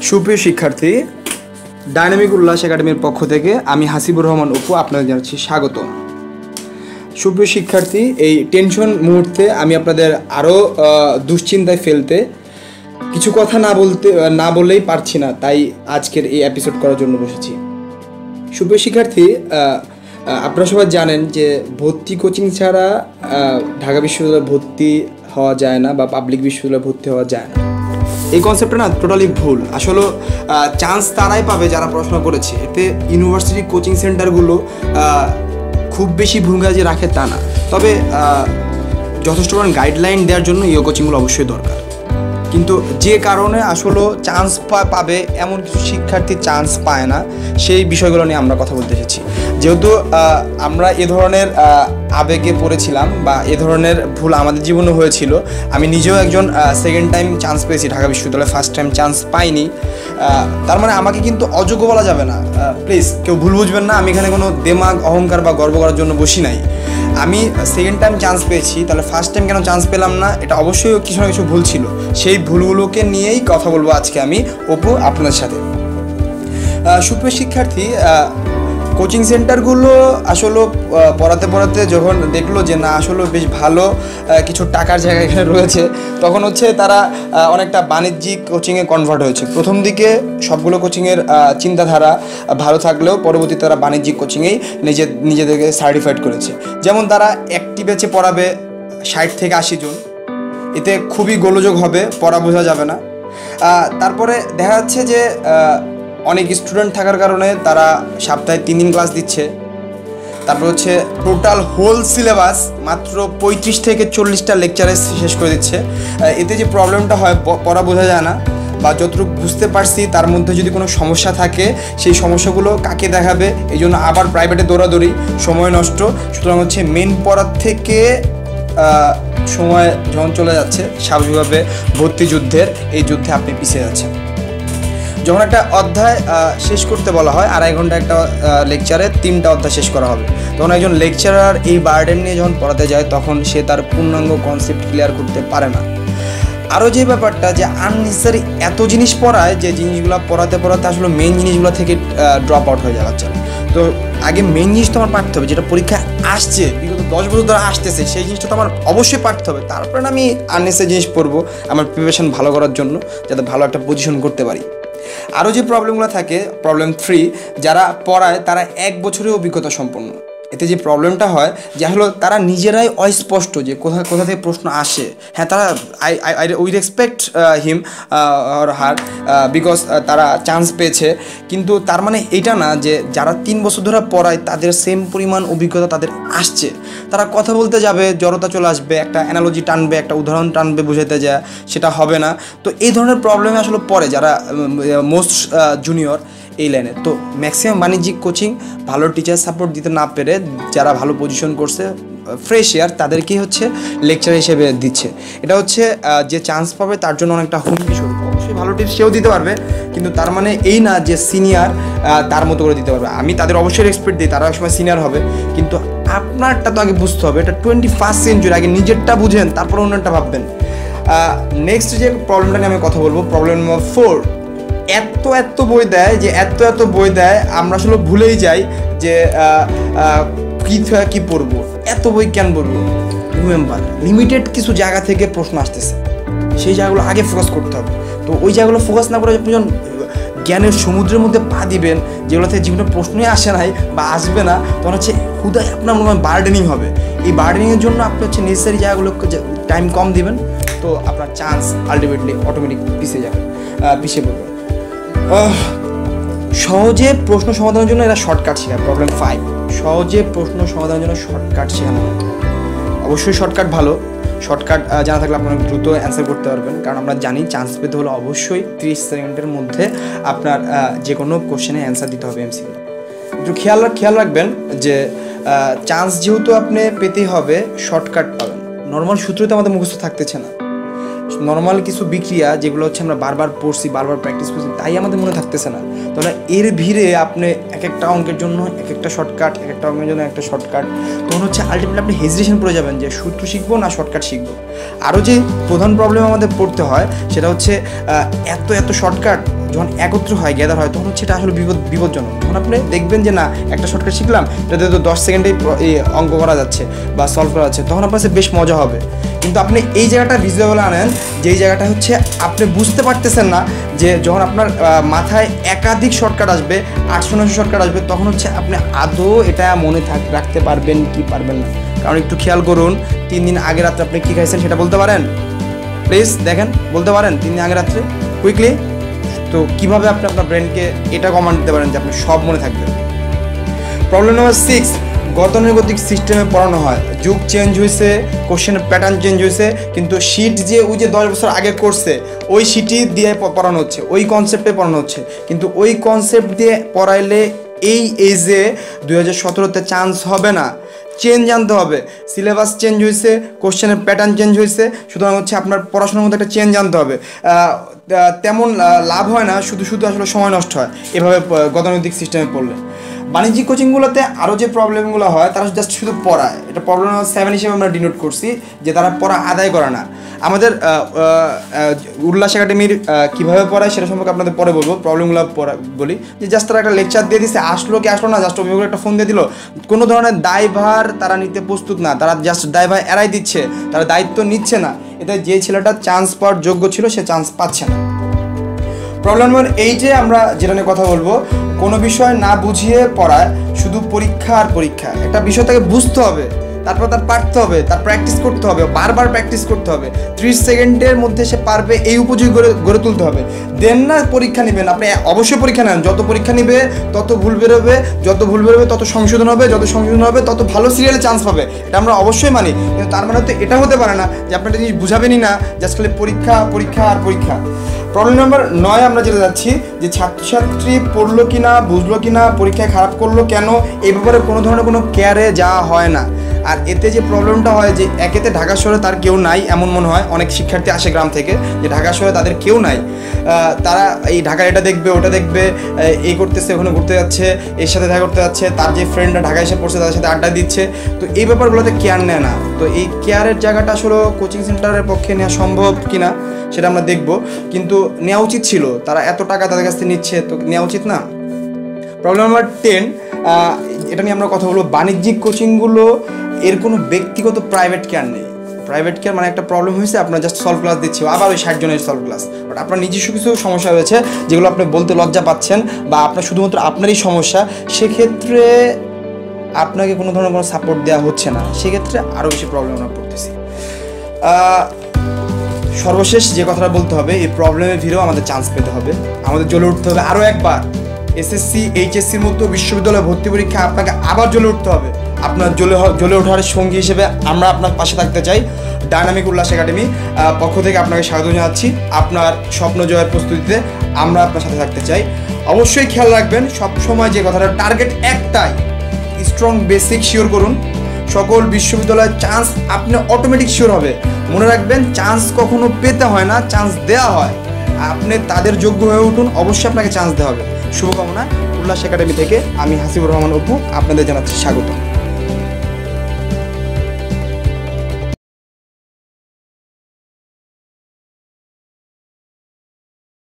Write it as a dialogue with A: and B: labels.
A: সুপ্রিয় শিক্ষার্থী, ডাইনামিক উল্লাস একাডেমির পক্ষ থেকে আমি হাসিবুর রহমান অপু আপনাদের জানাচ্ছি স্বাগত। সুপ্রিয় শিক্ষার্থী, এই টেনশন মুহূর্তে আমি আপনাদের আরও দুশ্চিন্তায় ফেলতে কিছু কথা না বললেই পারছি না, তাই আজকের এই এপিসোড করার জন্য বসেছি। সুপ্রিয় শিক্ষার্থী, আপনারা সবাই জানেন যে ভর্তি কোচিং ছাড়া ঢাকা বিশ্ববিদ্যালয়ে ভর্তি হওয়া যায় না বা পাবলিক বিশ্ববিদ্যালয়ে ভর্তি হওয়া যায় না। এই কনসেপ্টটা না টোটালি ভুল। আসলে চান্স তারাই পাবে যারা পড়াশোনা করেছে। এতে ইউনিভার্সিটি কোচিং সেন্টারগুলো খুব বেশি ভূমিকা যে রাখে তা না, তবে যথেষ্ট পরিমাণ গাইডলাইন দেওয়ার জন্য এই কোচিংগুলো অবশ্যই দরকার। কিন্তু যে কারণে আসলে চান্স পাবে এমন কিছু শিক্ষার্থী চান্স পায় না, সেই বিষয়গুলো নিয়ে আমরা কথা বলতে এসেছি। যেহেতু আমরা এ ধরনের আবেগে পড়েছিলাম বা এ ধরনের ভুল আমাদের জীবনে হয়েছিল, আমি নিজেও একজন সেকেন্ড টাইম চান্স পেয়েছি ঢাকা বিশ্ববিদ্যালয়ে, ফার্স্ট টাইম চান্স পাইনি। তার মানে আমাকে কিন্তু অযোগ্য বলা যাবে না, প্লিজ কেউ ভুল বুঝবেন না। আমি এখানে কোনো দেমাগ, অহংকার বা গর্ব করার জন্য বসি নাই। আমি সেকেন্ড টাইম চান্স পেয়েছি, তাহলে ফার্স্ট টাইম কেন চান্স পেলাম না, এটা অবশ্যই কিছু না কিছু ভুল ছিল। সেই ভুলগুলোকে নিয়েই কথা বলবো আজকে আমি অপু আপনাদের সাথে। সুপ্রিয় শিক্ষার্থী, কোচিং সেন্টারগুলো আসলে পড়াতে যখন দেখলো যে না আসলে বেশ ভালো কিছু টাকার জায়গা এখানে রয়েছে, তখন তারা অনেকটা বাণিজ্যিক কোচিংয়ে কনভার্ট হয়েছে। প্রথম দিকে সবগুলো কোচিংয়ের চিন্তাধারা ভালো থাকলেও পরবর্তীতে তারা বাণিজ্যিক কোচিংয়েই নিজেদেরকে সার্টিফাইড করেছে। যেমন তারা একটি ব্যাচে পড়াবে 60 থেকে 80 জন, এতে খুবই গোলযোগ হবে, পড়া বোঝা যাবে না। তারপরে দেখা যাচ্ছে যে অনেক স্টুডেন্ট থাকার কারণে তারা সপ্তাহে 3 দিন ক্লাস দিচ্ছে। তারপর টোটাল হোল সিলেবাস মাত্র 35 থেকে 40টা লেকচারে শেষ করে দিচ্ছে। এতে যে প্রবলেমটা হয়, পড়া বোঝা যায় না, বা যতটুকু বুঝতে পারছি তার মধ্যে যদি কোনো সমস্যা থাকে সেই সমস্যাগুলো কাকে দেখাবে, এই জন্য আবার প্রাইভেটে দৌড়াদৌড়ি, সময় নষ্ট। সুতরাং মেন পড়ার থেকে সময় যখন চলে যাচ্ছে, স্বাভাবিকভাবে ভর্তি যুদ্ধের এই যুদ্ধে আপনি পিছিয়ে যাচ্ছেন। যখন একটা অধ্যায় শেষ করতে বলা হয়, 2.5 ঘন্টা একটা লেকচারে 3টা অধ্যায় শেষ করা হবে, তখন একজন লেকচারার এই বার্ডেন নিয়ে যখন পড়াতে যায় তখন সে তার পূর্ণাঙ্গ কনসেপ্ট ক্লিয়ার করতে পারে না। আরও যে ব্যাপারটা যে আননেসেসারি এত জিনিস পড়ায় যে জিনিসগুলো পড়াতে আসলে মেইন জিনিসগুলো থেকে ড্রপ আউট হয়ে যাওয়া বাচ্চারা। তো আগে মেইন জিনিস তো আমার পাঠতে হবে, যেটা পরীক্ষা আসছে, বিগত 10 বছর ধরে আসতেছে, সেই জিনিসটা তো আমার অবশ্যই পাঠতে হবে। তারপরে আমি আননেসেসারি জিনিস পড়বো আমার প্রিপারেশন ভালো করার জন্য, যাতে ভালো একটা পজিশন করতে পারি। আরও যে প্রবলেমগুলো থাকে, প্রবলেম 3, যারা পড়ায় তারা 1 বছরের অভিজ্ঞতা সম্পন্ন। এতে যে প্রবলেমটা হয় যে তারা নিজেরাই অস্পষ্ট যে কোথা থেকে প্রশ্ন আসে। হ্যাঁ, তারা we respect him or her because তারা চান্স পেয়েছে, কিন্তু তার মানে এইটা না যে যারা 3 বছর ধরে পড়ায় তাদের সেম পরিমাণ অভিজ্ঞতা তাদের আসছে। তারা কথা বলতে যাবে, জড়তা চলে আসবে, একটা অ্যানালজি টানবে, একটা উদাহরণ টানবে, বোঝাতে যায়, সেটা হবে না। তো এই ধরনের প্রবলেমে পড়ে যারা মোস্ট জুনিয়র এই লাইনে। তো ম্যাক্সিমাম বাণিজ্যিক কোচিং ভালো টিচার সাপোর্ট দিতে না পেরে যারা ভালো পজিশন করছে, ফ্রেশ ইয়ার, তাদেরকেই লেকচার হিসেবে দিচ্ছে। এটা যে চান্স পাবে তার জন্য অনেকটা হুমকি স্বরূপ। অবশ্যই ভালো টিপস সেও দিতে পারবে, কিন্তু তার মানে এই না যে সিনিয়র তার মতো করে দিতে পারবে। আমি তাদের অবশ্যই রেসপেক্ট দিই, তারা একসময় সিনিয়র হবে, কিন্তু আপনারটা তো আগে বুঝতে হবে। এটা 21st সেঞ্চুরি, আগে নিজেরটা বুঝেন, তারপর অন্যটা ভাববেন। নেক্সট যে প্রবলেমটা নিয়ে আমি কথা বলবো, প্রবলেম নম্বর 4। এত বই দেয় যে এত বই দেয়, আমরা ভুলেই যাই যে কী পড়বো, এত বই কেন পড়বো। রিমেম্বার, লিমিটেড কিছু জায়গা থেকে প্রশ্ন আসতেছে, সেই জায়গাগুলো আগে ফোকাস করতে হবে। তো ওই জায়গাগুলো ফোকাস না করে যখন জ্ঞানের সমুদ্রের মধ্যে পা দিবেন, যেগুলো থেকে জীবনে প্রশ্নই আসে নাই বা আসবে না, তখন হুদায় আপনার মনে হয় বার্ডেনিং হবে। এই বার্ডেনিংয়ের জন্য আপনি নেসেসারি জায়গাগুলোকে টাইম কম দিবেন, তো আপনার চান্স আলটিমেটলি অটোমেটিক পিছিয়ে পড়বে। সহজে প্রশ্ন সমাধানের জন্য এরা শর্টকাট শেখায়। প্রবলেম 5, সহজে প্রশ্ন সমাধানের জন্য শর্টকাট শেখানো হয়। অবশ্যই শর্টকাট ভালো, শর্টকাট জানা থাকলে আপনারা দ্রুত অ্যান্সার করতে পারবেন, কারণ আমরা জানি চান্স পেতে হলে অবশ্যই 30 সেকেন্ডের মধ্যে আপনার যে কোনো কোশ্চেনে অ্যান্সার দিতে হবে এমসিকিউ। একটু খেয়াল রাখবেন যে চান্স যেহেতু আপনি পেতেই হবে, শর্টকাট পাবেন। নর্মাল সূত্র তো আমাদের মুখস্থ থাকতেছে না, নর্মাল কিছু বিক্রিয়া যেগুলো আমরা বারবার পড়ছি, বারবার প্র্যাকটিস করছি, তাই আমাদের মনে থাকতেছে না। তাহলে এর ভিড়ে আপনি এক একটা অঙ্কের জন্য এক একটা শর্টকাট, এক একটা অঙ্কের জন্য একটা শর্টকাট, তখন আলটিমেটলি আপনি হেজিটেশন পড়ে যাবেন যে সূত্র শিখবো না শর্টকাট শিখবো। আরও যে প্রধান প্রবলেম আমাদের পড়তে হয় সেটা এত শর্টকাট যখন একত্র হয়, গ্যাদার হয়, তখন হচ্ছে এটা আসলে বিপজ্জনক। যখন আপনি দেখবেন যে না একটা শর্টকাট শিখলাম, এটাতে তো 10 সেকেন্ডেই অঙ্ক করা যাচ্ছে বা সলভ করা যাচ্ছে, তখন আপনার কাছে বেশ মজা হবে। কিন্তু আপনি এই জায়গাটা ভিজুয়াল আনেন, যেই জায়গাটা হচ্ছে আপনি বুঝতে পারতেছেন না যে যখন আপনার মাথায় একাধিক শর্টকাট আসবে, 800-900 শর্টকাট আসবে, তখন হচ্ছে আপনি আদৌ এটা মনে রাখতে পারবেন কি পারবেন না। কারণ একটু খেয়াল করুন, 3 দিন আগে রাত্রে আপনি কী খাইছেন সেটা বলতে পারেন? প্লিজ দেখেন, বলতে পারেন 3 দিন আগে রাত্রে কুইকলি? তো কীভাবে আপনি আপনার ব্রেনকে এটা কমান্ড দিতে পারেন যে আপনি সব মনে থাকবে? প্রবলেম নাম্বার 6, গতানুগতিক সিস্টেমে পড়ানো হয়। যুগ চেঞ্জ হয়েছে, কোশ্চেনের প্যাটার্ন চেঞ্জ হয়েছে, কিন্তু শিট যে ওই যে 10 বছর আগে করছে ওই শিটই দিয়ে পড়ানো হচ্ছে, ওই কনসেপ্টে পড়ানো হচ্ছে। কিন্তু ওই কনসেপ্ট দিয়ে পড়াইলে এই এজে 2017-তে চান্স হবে না, চেঞ্জ আনতে হবে। সিলেবাস চেঞ্জ হয়েছে, কোশ্চেনের প্যাটার্ন চেঞ্জ হয়েছে, সুতরাং হচ্ছে আপনার পড়াশোনার মধ্যে একটা চেঞ্জ আনতে হবে। তেমন লাভ হয় না, শুধু শুধু আসলে সময় নষ্ট হয় এভাবে গতানুগতিক সিস্টেমে পড়লে। বাণিজ্যিক কোচিংগুলোতে আরও যে প্রবলেমগুলো হয়, তারা জাস্ট শুধু পড়ায়। এটা প্রবলেম 7 হিসেবে আমরা ডিনোট করছি, যে তারা পড়া আদায় করে না। আমাদের উল্লাস একাডেমির কীভাবে পড়ায় সেটা সম্পর্কে আপনাদের পরে বলবো, প্রবলেমগুলো বলি। যে জাস্ট তারা একটা লেকচার দিয়ে দিচ্ছে, আসলো কি আসলো না, জাস্ট অভিভাবক একটা ফোন দিয়ে দিল, কোনো ধরনের দায়ভার তারা নিতে প্রস্তুত না, তারা জাস্ট দায়ভার এড়াই দিচ্ছে, তারা দায়িত্ব নিচ্ছে না। এতে যে ছেলেটা চান্স পাওয়ার যোগ্য ছিল সে চান্স পাচ্ছে না। প্রবলেম নাম্বার 8-এ আমরা যেটা নিয়ে কথা বলবো, কোনো বিষয় না বুঝিয়ে পড়ায়, শুধু পরীক্ষা আর পরীক্ষা। একটা বিষয় তাকে বুঝতে হবে, তারপর তার পারতে হবে, তার প্র্যাকটিস করতে হবে, বারবার প্র্যাকটিস করতে হবে, 30 সেকেন্ডের মধ্যে সে পারবে এই উপযোগী গড়ে তুলতে হবে। দেন না পরীক্ষা নেবেন, আপনি অবশ্যই পরীক্ষা নেন। যত পরীক্ষা নেবে তত ভুল বেরোবে, যত ভুল বেরোবে তত সংশোধন হবে, যত সংশোধন হবে তত ভালো সিরিয়ালে চান্স পাবে, এটা আমরা অবশ্যই মানি। কিন্তু তার মানে তো এটা হতে পারে না যে আপনি একটা জিনিস বুঝাবেনই না, জাস্ট খালি পরীক্ষা পরীক্ষা আর পরীক্ষা। প্রবলেম নাম্বার 9 আমরা যেটা যাচ্ছি, যে ছাত্রছাত্রী পড়লো কিনা, বুঝলো কিনা, পরীক্ষায় খারাপ করলো কেন, এই ব্যাপারে কোনো ধরনের কোনো কেয়ারে যাওয়া হয় না। আর এতে যে প্রবলেমটা হয়, যে একেতে ঢাকা শহরে তার কেউ নাই এমন মনে হয়। অনেক শিক্ষার্থী আসে গ্রাম থেকে, যে ঢাকা শহরে তাদের কেউ নাই, তারা এই ঢাকার এটা দেখবে ওটা দেখবে, এই করতেছে, ওখানে ঘুরতে যাচ্ছে, এর সাথে দেখা করতে যাচ্ছে, তার যে ফ্রেন্ডরা ঢাকায় এসে পড়ছে তাদের সাথে আড্ডা দিচ্ছে। তো এই ব্যাপারগুলোতে কেয়ার নেয় না। তো এই কেয়ারের জায়গাটা আসলে কোচিং সেন্টারের পক্ষে নেওয়া সম্ভব কিনা সেটা আমরা দেখব, কিন্তু নেওয়া উচিত ছিল। তারা এত টাকা তাদের কাছ থেকে নিচ্ছে, তো নেওয়া উচিত না। প্রবলেম নাম্বার 10, এটা নিয়ে আমরা কথা বলবো। বাণিজ্যিক কোচিংগুলো এর কোনো ব্যক্তিগত প্রাইভেট কেয়ার নেই। প্রাইভেট কেয়ার মানে একটা প্রবলেম হয়েছে, আপনার জাস্ট সলভ ক্লাস দিচ্ছি, আবার ওই 60 জনের সলভ ক্লাস, বাট আপনার নিজস্ব কিছু সমস্যা হয়েছে যেগুলো আপনি বলতে লজ্জা পাচ্ছেন, বা আপনার শুধুমাত্র আপনারই সমস্যা, সেক্ষেত্রে আপনাকে কোনো ধরনের কোনো সাপোর্ট দেওয়া হচ্ছে না, সেক্ষেত্রে আরও বেশি প্রবলেম আমরা পড়তেছি। সর্বশেষ যে কথাটা বলতে হবে, এই প্রবলেমের ভিড়েও আমাদের চান্স পেতে হবে, আমাদের জ্বলে উঠতে হবে আরও একবার। এসএসসি এইচএসসির মতো বিশ্ববিদ্যালয় ভর্তি পরীক্ষা আপনাকে আবার জ্বলে উঠতে হবে। আপনার জ্বলে ওঠার সঙ্গী হিসেবে আমরা আপনার পাশে থাকতে চাই। ডায়নামিক উল্লাস একাডেমি পক্ষ থেকে আপনাকে স্বাগত জানাচ্ছি। আপনার স্বপ্ন জয়ের প্রস্তুতিতে আমরা আপনার সাথে থাকতে চাই। অবশ্যই খেয়াল রাখবেন, সবসময় যে কথাটা, টার্গেট একটাই, স্ট্রং বেসিক শিওর করুন। সকল বিশ্ববিদ্যালয়ের চান্স আপনি অটোমেটিক শিওর হবে। মনে রাখবেন, চান্স কখনো পেতে হয় না, চান্স দেওয়া হয়। আপনি তাদের যোগ্য হয়ে উঠুন, অবশ্যই আপনাকে চান্স দেওয়া হবে। শুভকামনা। উল্লাস একাডেমি থেকে আমি হাসিবুর রহমান অপু আপনাদের জানাচ্ছি স্বাগত।